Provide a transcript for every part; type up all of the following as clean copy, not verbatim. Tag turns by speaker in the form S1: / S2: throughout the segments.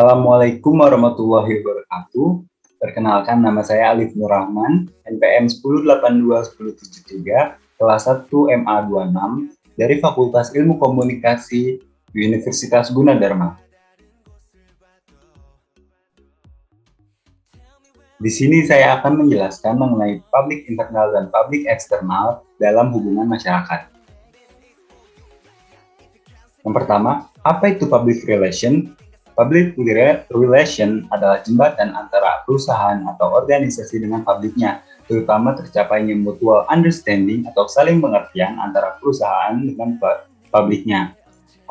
S1: Assalamualaikum warahmatullahi wabarakatuh. Perkenalkan, nama saya Alif Nur Rahman, NPM 1082173, kelas 1 MA26 dari Fakultas Ilmu Komunikasi Universitas Gunadarma. Di sini saya akan menjelaskan mengenai publik internal dan publik eksternal dalam hubungan masyarakat. Yang pertama, apa itu public relation? Public relation adalah jembatan antara perusahaan atau organisasi dengan publiknya, terutama tercapainya mutual understanding atau saling pengertian antara perusahaan dengan publiknya.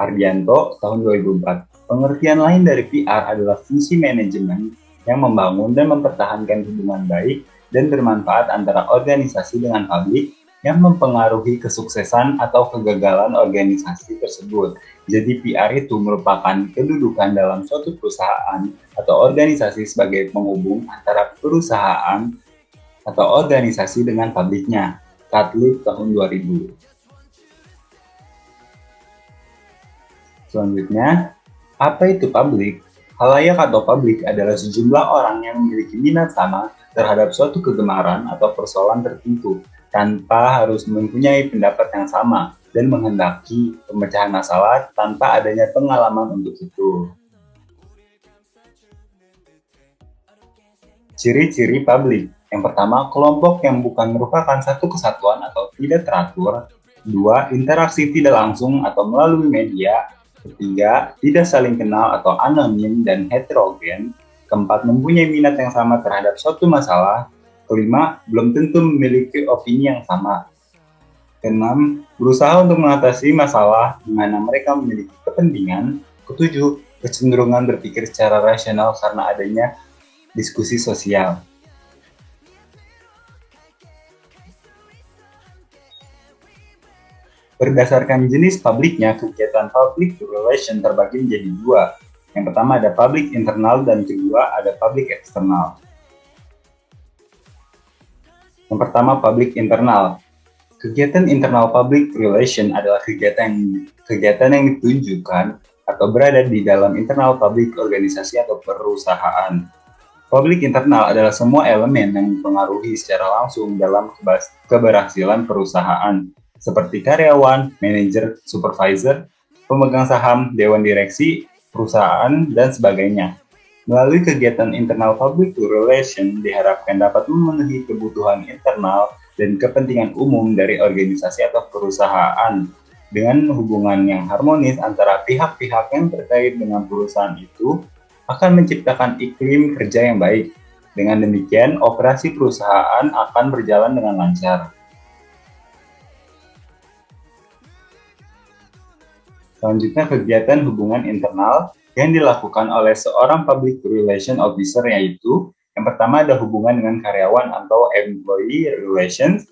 S1: Ardianto, tahun 2004. Pengertian lain dari PR adalah fungsi manajemen yang membangun dan mempertahankan hubungan baik dan bermanfaat antara organisasi dengan publik yang mempengaruhi kesuksesan atau kegagalan organisasi tersebut. Jadi PR itu merupakan kedudukan dalam suatu perusahaan atau organisasi sebagai penghubung antara perusahaan atau organisasi dengan publiknya. Catlip, tahun 2000. Selanjutnya, apa itu publik? Halayak atau publik adalah sejumlah orang yang memiliki minat sama terhadap suatu kegemaran atau persoalan tertentu, tanpa harus mempunyai pendapat yang sama dan menghendaki pemecahan masalah tanpa adanya pengalaman untuk itu. Ciri-ciri publik. Yang pertama, kelompok yang bukan merupakan satu kesatuan atau tidak teratur. Dua, interaksi tidak langsung atau melalui media. Ketiga, tidak saling kenal atau anonim dan heterogen. Keempat, mempunyai minat yang sama terhadap suatu masalah. Kelima, belum tentu memiliki opini yang sama. Keenam, berusaha untuk mengatasi masalah di mana mereka memiliki kepentingan. Ketujuh, kecenderungan berpikir secara rasional karena adanya diskusi sosial. Berdasarkan jenis publiknya, kegiatan public relation terbagi menjadi dua. Yang pertama ada public internal dan kedua ada public eksternal. Yang pertama, public internal. Kegiatan internal public relation adalah kegiatan yang ditunjukkan atau berada di dalam internal public organisasi atau perusahaan. Public internal adalah semua elemen yang mempengaruhi secara langsung dalam keberhasilan perusahaan, seperti karyawan, manajer, supervisor, pemegang saham, dewan direksi, perusahaan, dan sebagainya. Melalui kegiatan internal public relation diharapkan dapat memenuhi kebutuhan internal dan kepentingan umum dari organisasi atau perusahaan dengan hubungan yang harmonis antara pihak-pihak yang terkait dengan perusahaan itu akan menciptakan iklim kerja yang baik. Dengan demikian, operasi perusahaan akan berjalan dengan lancar. Selanjutnya, kegiatan hubungan internal yang dilakukan oleh seorang public relation officer yaitu yang pertama ada hubungan dengan karyawan atau employee relations,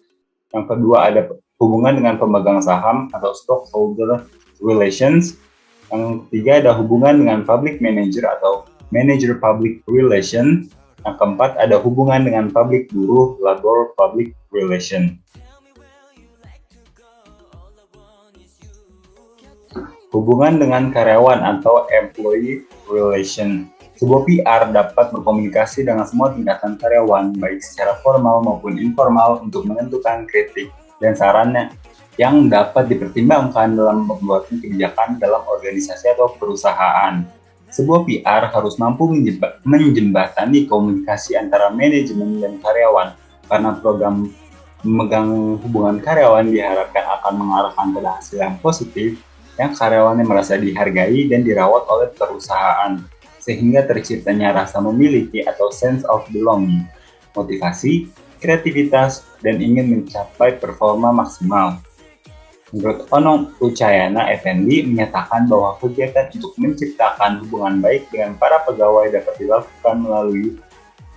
S1: yang kedua ada hubungan dengan pemegang saham atau stockholder relations, yang ketiga ada hubungan dengan public manager atau manager public relations, yang keempat ada hubungan dengan public buruh labor public relation. Hubungan dengan karyawan atau employee relation. Sebuah PR dapat berkomunikasi dengan semua tingkatan karyawan, baik secara formal maupun informal, untuk menentukan kritik dan sarannya yang dapat dipertimbangkan dalam membuat kebijakan dalam organisasi atau perusahaan. Sebuah PR harus mampu menjembatani komunikasi antara manajemen dan karyawan, karena program memegang hubungan karyawan diharapkan akan mengarahkan pada hasil yang positif yang karyawannya merasa dihargai dan dirawat oleh perusahaan, sehingga terciptanya rasa memiliki atau sense of belonging, motivasi, kreativitas, dan ingin mencapai performa maksimal. Menurut Onong Ucayana Effendi menyatakan bahwa kegiatan untuk menciptakan hubungan baik dengan para pegawai dapat dilakukan melalui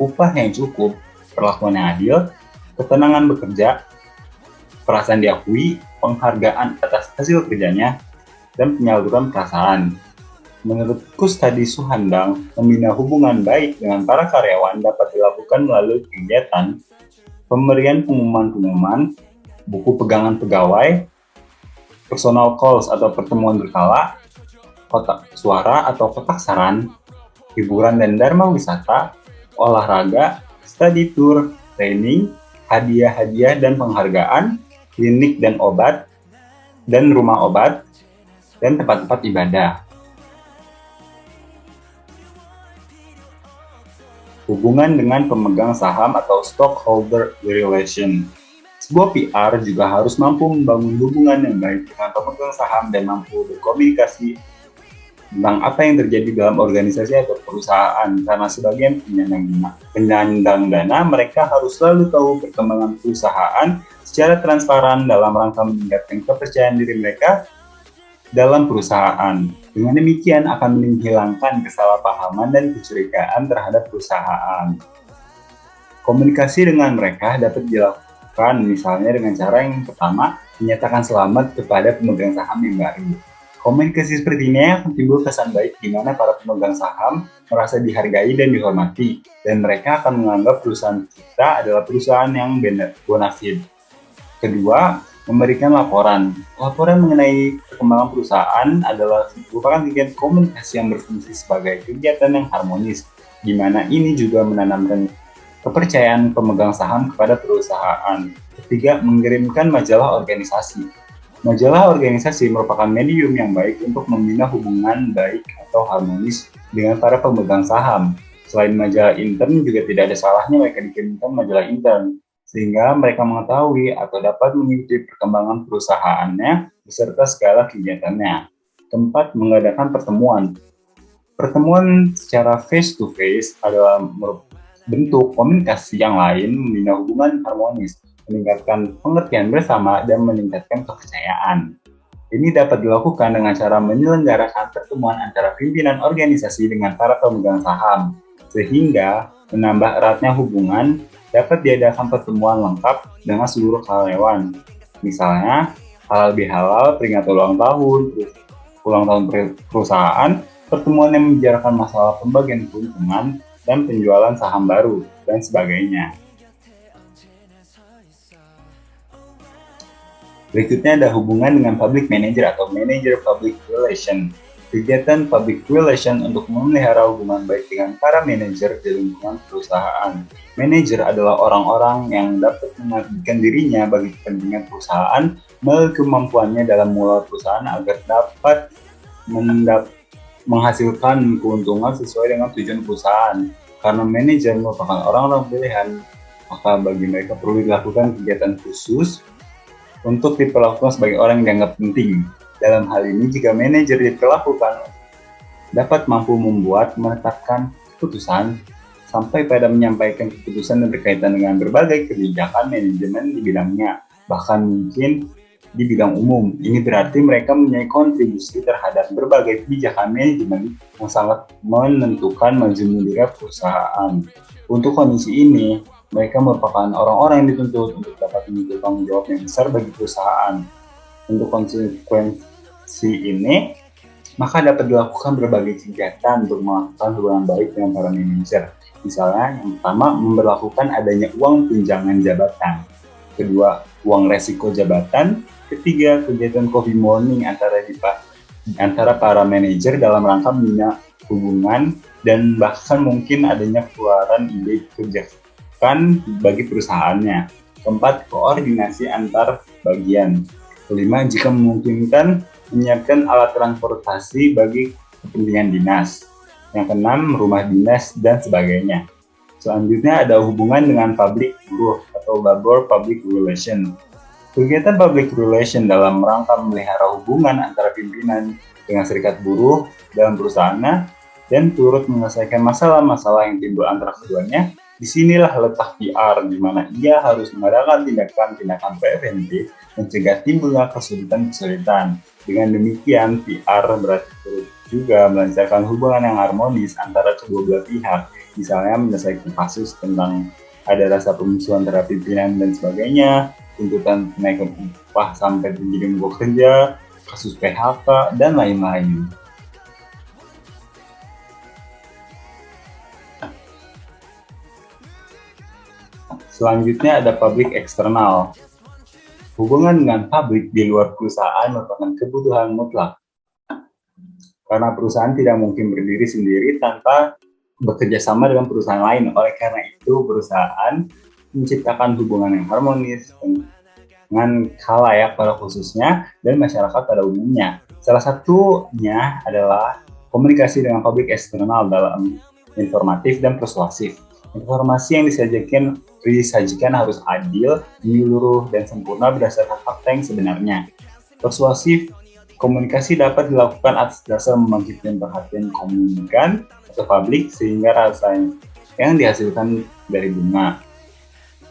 S1: upah yang cukup, perlakuan yang adil, ketenangan bekerja, perasaan diakui, penghargaan atas hasil kerjanya, dan penyaluran perasaan. Menurut Kustadi Suhandang, membina hubungan baik dengan para karyawan dapat dilakukan melalui kegiatan pemberian pengumuman-pengumuman, buku pegangan pegawai, personal calls atau pertemuan berkala, kotak suara atau kotak saran, hiburan dan dharma wisata, olahraga, study tour, training, hadiah-hadiah dan penghargaan, klinik dan obat, dan rumah obat, dan tempat-tempat ibadah. Hubungan dengan pemegang saham atau stockholder relation. Sebuah PR juga harus mampu membangun hubungan yang baik dengan pemegang saham dan mampu berkomunikasi tentang apa yang terjadi dalam organisasi atau perusahaan. Karena sebagai penyandang dana, mereka harus selalu tahu perkembangan perusahaan secara transparan dalam rangka meningkatkan kepercayaan diri mereka dalam perusahaan. Dengan demikian akan menghilangkan kesalahpahaman dan kecurigaan terhadap perusahaan. Komunikasi dengan mereka dapat dilakukan misalnya dengan cara yang pertama, menyatakan selamat kepada pemegang saham yang baru. Komunikasi seperti ini akan timbul kesan baik di mana para pemegang saham merasa dihargai dan dihormati, dan mereka akan menganggap perusahaan kita adalah perusahaan yang bona fide. Kedua, memberikan laporan. Laporan mengenai perkembangan perusahaan adalah merupakan kegiatan komunikasi yang berfungsi sebagai kegiatan yang harmonis, di mana ini juga menanamkan kepercayaan pemegang saham kepada perusahaan. Ketiga, mengirimkan majalah organisasi. Majalah organisasi merupakan medium yang baik untuk membina hubungan baik atau harmonis dengan para pemegang saham. Selain majalah intern, juga tidak ada salahnya mereka dikirimkan majalah intern, sehingga mereka mengetahui atau dapat mengikuti perkembangan perusahaannya beserta segala kegiatannya. Keempat, mengadakan pertemuan. Pertemuan secara face-to-face adalah bentuk komunikasi yang lain membina hubungan harmonis, meningkatkan pengertian bersama, dan meningkatkan kepercayaan. Ini dapat dilakukan dengan cara menyelenggarakan pertemuan antara pimpinan organisasi dengan para pemegang saham, sehingga menambah eratnya hubungan. Dapat diadakan pertemuan lengkap dengan seluruh karyawan. Misalnya, halal bihalal, peringatan ulang tahun perusahaan, pertemuan yang membicarakan masalah pembagian keuntungan, dan penjualan saham baru, dan sebagainya. Berikutnya ada hubungan dengan public manager atau manager public relation. Kegiatan public relation untuk memelihara hubungan baik dengan para manajer di lingkungan perusahaan. Manajer adalah orang-orang yang dapat mengabdikan dirinya bagi kepentingan perusahaan melalui kemampuannya dalam mengelola perusahaan agar dapat menghasilkan keuntungan sesuai dengan tujuan perusahaan. Karena manajer merupakan orang-orang pilihan, maka bagi mereka perlu dilakukan kegiatan khusus untuk diperlakukan sebagai orang yang dianggap penting. Dalam hal ini, jika manajer diperlakukan dapat mampu menetapkan keputusan, sampai pada menyampaikan keputusan yang berkaitan dengan berbagai kebijakan manajemen di bidangnya, bahkan mungkin di bidang umum. Ini berarti mereka mempunyai kontribusi terhadap berbagai kebijakan manajemen yang sangat menentukan maju mundurnya perusahaan. Untuk kondisi ini, mereka merupakan orang-orang yang dituntut untuk dapat memiliki tanggung jawab yang besar bagi perusahaan. Untuk konsekuensi ini, maka dapat dilakukan berbagai kegiatan untuk melakukan hubungan baik dengan para manajer. Misalnya, yang pertama, memberlakukan adanya uang tunjangan jabatan. Kedua, uang resiko jabatan. Ketiga, kegiatan coffee morning antara para manajer dalam rangka membina hubungan, dan bahkan mungkin adanya keluaran ide kebijakan bagi perusahaannya. Keempat, koordinasi antar bagian. Kelima, jika memungkinkan, menyiapkan alat transportasi bagi kepentingan dinas. Yang keenam, rumah dinas, dan sebagainya. Selanjutnya ada hubungan dengan public buruh atau labor public relation. Kegiatan public relation dalam rangka memelihara hubungan antara pimpinan dengan serikat buruh dalam perusahaannya dan turut menyelesaikan masalah-masalah yang timbul antara keduanya. Disinilah letak PR, di mana ia harus mengadakan tindakan-tindakan preventif mencegah timbulnya kesulitan-kesulitan. Dengan demikian, PR berarti turut juga melancarkan hubungan yang harmonis antara kedua belah pihak, misalnya menyelesaikan kasus tentang ada rasa permusuhan terhadap pimpinan dan sebagainya, tuntutan kenaikan upah sampai menjadi mogok kerja, kasus PHK, dan lain-lain. Selanjutnya ada publik eksternal. Hubungan dengan publik di luar perusahaan merupakan kebutuhan mutlak. karena perusahaan tidak mungkin berdiri sendiri tanpa bekerja sama dengan perusahaan lain. Oleh karena itu, perusahaan menciptakan hubungan yang harmonis dengan khalayak pada khususnya dan masyarakat pada umumnya. Salah satunya adalah komunikasi dengan publik eksternal dalam informatif dan persuasif. Informasi yang disajikan harus adil, menyeluruh, dan sempurna berdasarkan fakta yang sebenarnya. Persuasif komunikasi dapat dilakukan atas dasar membangkitkan perhatian komunikan atau publik sehingga rasa yang dihasilkan dari bunga.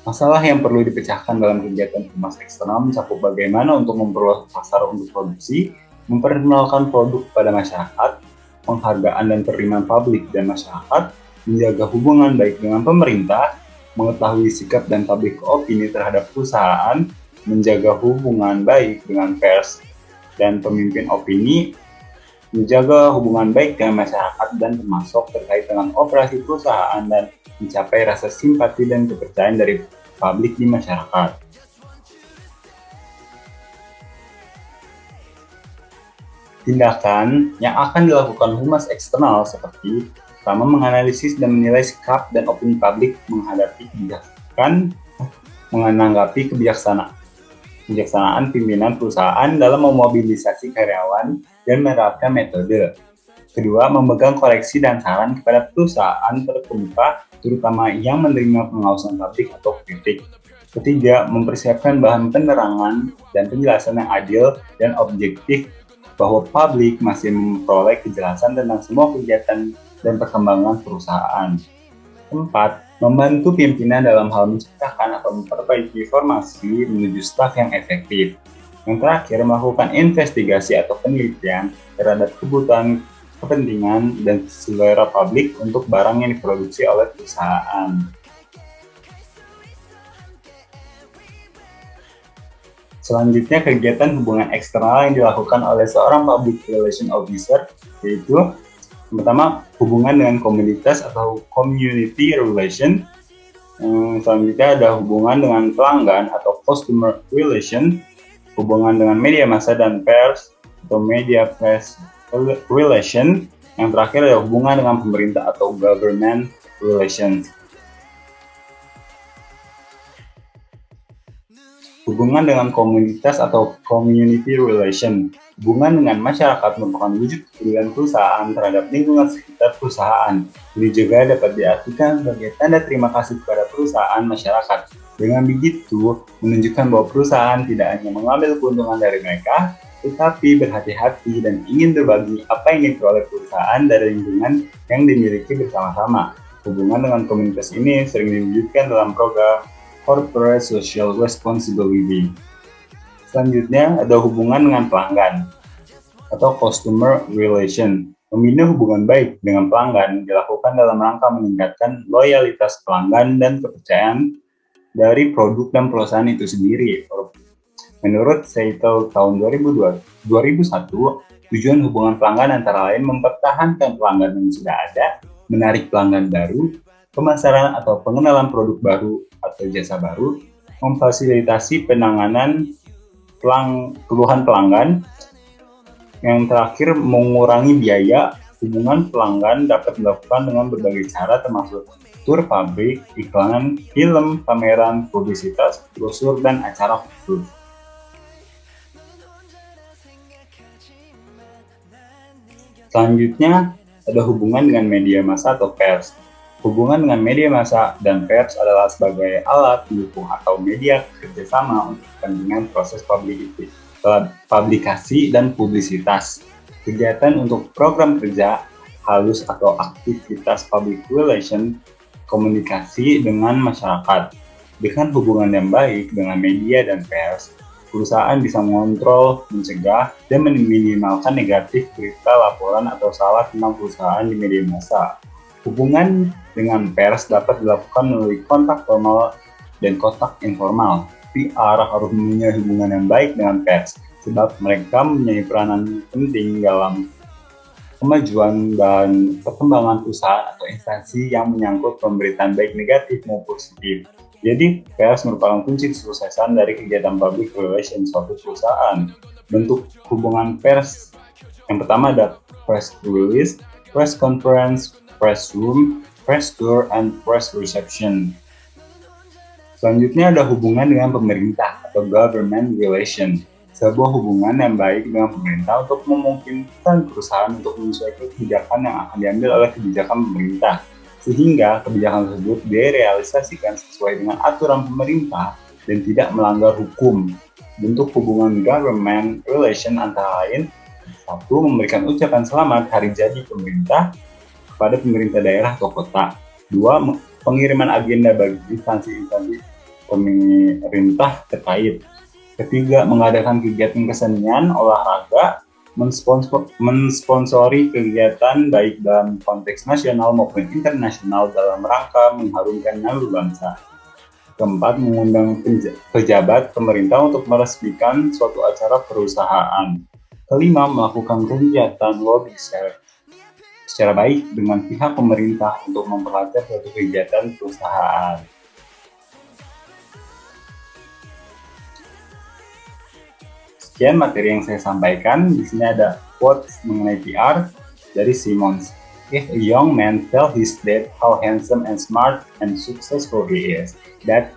S1: Masalah yang perlu dipecahkan dalam kegiatan humas eksternal mencakup bagaimana untuk memperluas pasar untuk produksi, memperkenalkan produk pada masyarakat, penghargaan dan penerimaan publik dan masyarakat, menjaga hubungan baik dengan pemerintah, mengetahui sikap dan public opini terhadap perusahaan, menjaga hubungan baik dengan pers dan pemimpin opini, menjaga hubungan baik dengan masyarakat dan termasuk terkait dengan operasi perusahaan dan mencapai rasa simpati dan kepercayaan dari publik di masyarakat. Tindakan yang akan dilakukan humas eksternal seperti pertama, menganalisis dan menilai sikap dan opini publik menanggapi kebijaksanaan pimpinan perusahaan dalam memobilisasi karyawan dan menerapkan metode. Kedua, memegang koreksi dan saran kepada perusahaan terkemuka, terutama yang menerima pengawasan publik atau kritik. Ketiga, mempersiapkan bahan penerangan dan penjelasan yang adil dan objektif bahwa publik masih memperoleh kejelasan tentang semua kegiatan dan perkembangan perusahaan. Keempat, membantu pimpinan dalam hal menciptakan atau memperbaiki informasi menuju staf yang efektif. Yang terakhir, melakukan investigasi atau penelitian terhadap kebutuhan, kepentingan, dan selera publik untuk barang yang diproduksi oleh perusahaan. Selanjutnya, kegiatan hubungan eksternal yang dilakukan oleh seorang public relation officer, yaitu pertama, hubungan dengan komunitas atau community relation. Selanjutnya ada hubungan dengan pelanggan atau customer relation, hubungan dengan media massa dan pers atau media press relation. Yang terakhir ada hubungan dengan pemerintah atau government relations. Hubungan dengan komunitas atau community relation. Hubungan dengan masyarakat merupakan wujud kepedulian perusahaan terhadap lingkungan sekitar perusahaan. Ini juga dapat diartikan sebagai tanda terima kasih kepada perusahaan masyarakat. Dengan begitu, menunjukkan bahwa perusahaan tidak hanya mengambil keuntungan dari mereka, tetapi berhati-hati dan ingin berbagi apa yang diperoleh perusahaan dari lingkungan yang dimiliki bersama-sama. Hubungan dengan komunitas ini sering diwujudkan dalam program Corporate Social Responsibility. Selanjutnya ada hubungan dengan pelanggan atau customer relation. Membina hubungan baik dengan pelanggan dilakukan dalam rangka meningkatkan loyalitas pelanggan dan kepercayaan dari produk dan perusahaan itu sendiri. Menurut Seattle tahun 2001, tujuan hubungan pelanggan antara lain mempertahankan pelanggan yang sudah ada, menarik pelanggan baru, pemasaran atau pengenalan produk baru atau jasa baru, memfasilitasi penanganan keluhan pelanggan. Yang terakhir, mengurangi biaya. Hubungan pelanggan dapat dilakukan dengan berbagai cara termasuk tur pabrik, iklan, film, pameran, publisitas, brosur, dan acara khusus. Selanjutnya, ada hubungan dengan media massa atau pers. Hubungan dengan media massa dan pers adalah sebagai alat pendukung atau media kerjasama untuk kepentingan proses publikasi dan publisitas. Kegiatan untuk program kerja halus atau aktivitas public relation, komunikasi dengan masyarakat. Dengan hubungan yang baik dengan media dan pers, perusahaan bisa mengontrol, mencegah, dan meminimalkan negatif berita, laporan, atau salah tentang perusahaan di media massa. Hubungan dengan pers dapat dilakukan melalui kontak formal dan kontak informal. PR harus mempunyai hubungan yang baik dengan pers, sebab mereka mempunyai peranan penting dalam kemajuan dan perkembangan perusahaan atau instansi yang menyangkut pemberitaan baik negatif maupun positif. Jadi, pers merupakan kunci kesuksesan dari kegiatan public relations suatu perusahaan. Bentuk hubungan pers yang pertama ada press release, press conference, press room, press tour, and press reception. Selanjutnya ada hubungan dengan pemerintah atau government relation. Sebuah hubungan yang baik dengan pemerintah untuk memungkinkan perusahaan untuk menyesuaikan kebijakan yang akan diambil oleh kebijakan pemerintah, sehingga kebijakan tersebut direalisasikan sesuai dengan aturan pemerintah dan tidak melanggar hukum. Bentuk hubungan government relation antara lain: 1. Memberikan ucapan selamat hari jadi pemerintah kepada pemerintah daerah atau kota. 2. Pengiriman agenda bagi instansi-instansi pemerintah terkait. Ketiga, mengadakan kegiatan kesenian, olahraga, mensponsori kegiatan baik dalam konteks nasional maupun internasional dalam rangka mengharumkan nama bangsa. Keempat, mengundang pejabat pemerintah untuk meresmikan suatu acara perusahaan. Kelima, melakukan kegiatan lobby secara baik dengan pihak pemerintah untuk memperlancar suatu kegiatan perusahaan. Sekian materi yang saya sampaikan. Di sini ada quotes mengenai PR dari Simmons. If a young man tells his dad how handsome and smart and successful he is, that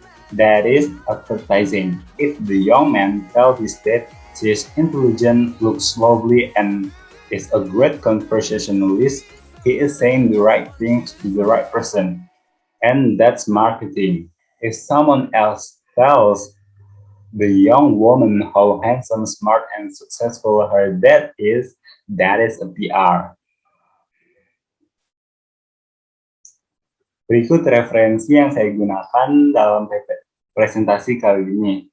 S1: is advertising. If the young man tells his dad she is intelligent, looks lovely, and is a great conversationalist, he is saying the right things to the right person. And that's marketing. If someone else tells the young woman how handsome, smart, and successful her dad is, that is a PR. Berikut referensi yang saya gunakan dalam presentasi kali ini.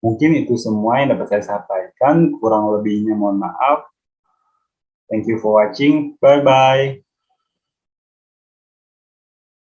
S1: Mungkin itu semua yang dapat saya sampaikan, kurang lebihnya mohon maaf. Thank you for watching, bye-bye.